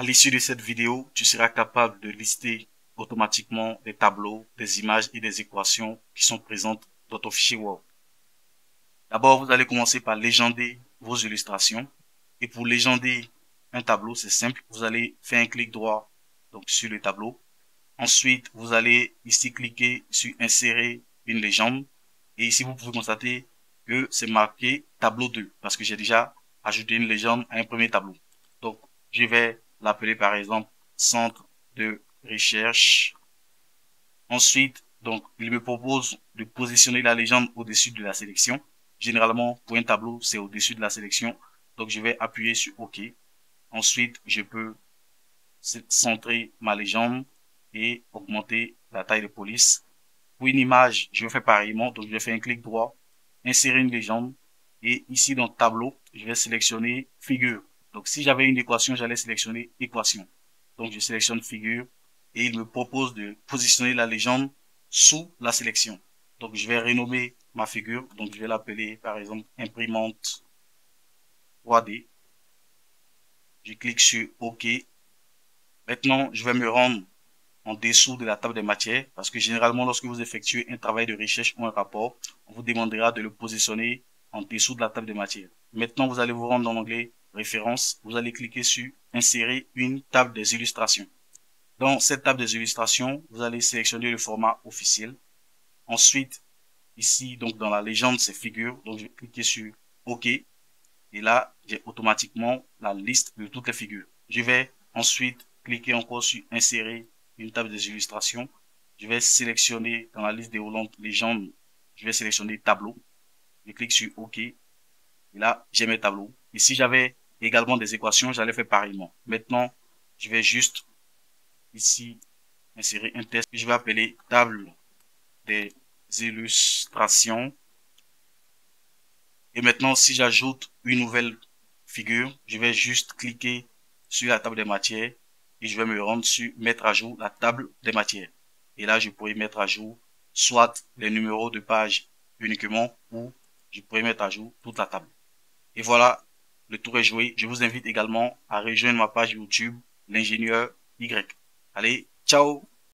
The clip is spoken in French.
À l'issue de cette vidéo, tu seras capable de lister automatiquement des tableaux, des images et des équations qui sont présentes dans ton fichier Word. D'abord, vous allez commencer par légender vos illustrations. Et pour légender un tableau, c'est simple. Vous allez faire un clic droit donc sur le tableau. Ensuite, vous allez ici cliquer sur insérer une légende. Et ici, vous pouvez constater que c'est marqué tableau 2 parce que j'ai déjà ajouté une légende à un premier tableau. Donc, je vais l'appeler par exemple centre de recherche. Ensuite, donc, il me propose de positionner la légende au-dessus de la sélection. Généralement, pour un tableau, c'est au-dessus de la sélection. Donc, je vais appuyer sur OK. Ensuite, je peux centrer ma légende et augmenter la taille de police. Pour une image, je vais faire pareillement. Donc, je vais faire un clic droit, insérer une légende. Et ici, dans tableau, je vais sélectionner figure. Donc, si j'avais une équation, j'allais sélectionner équation. Donc, je sélectionne figure et il me propose de positionner la légende sous la sélection. Donc, je vais renommer ma figure. Donc, je vais l'appeler, par exemple, imprimante 3D. Je clique sur OK. Maintenant, je vais me rendre en dessous de la table des matières parce que généralement, lorsque vous effectuez un travail de recherche ou un rapport, on vous demandera de le positionner en dessous de la table des matières. Maintenant, vous allez vous rendre dans l'onglet référence. Vous allez cliquer sur insérer une table des illustrations. Dans cette table des illustrations, vous allez sélectionner le format officiel. Ensuite, ici, donc dans la légende, c'est figure. Donc, je vais cliquer sur OK. Et là, j'ai automatiquement la liste de toutes les figures. Je vais ensuite cliquer encore sur insérer une table des illustrations. Je vais sélectionner dans la liste déroulante légende, je vais sélectionner tableau. Je clique sur OK. Et là, j'ai mes tableaux. Et si j'avais également des équations, j'allais faire pareillement. Maintenant, je vais juste ici insérer un texte que je vais appeler table des illustrations. Et maintenant, si j'ajoute une nouvelle figure, je vais juste cliquer sur la table des matières et je vais me rendre sur mettre à jour la table des matières. Et là, je pourrais mettre à jour soit les numéros de page uniquement ou je pourrais mettre à jour toute la table. Et voilà, le tour est joué. Je vous invite également à rejoindre ma page YouTube, l'ingénieur Y. Allez, ciao!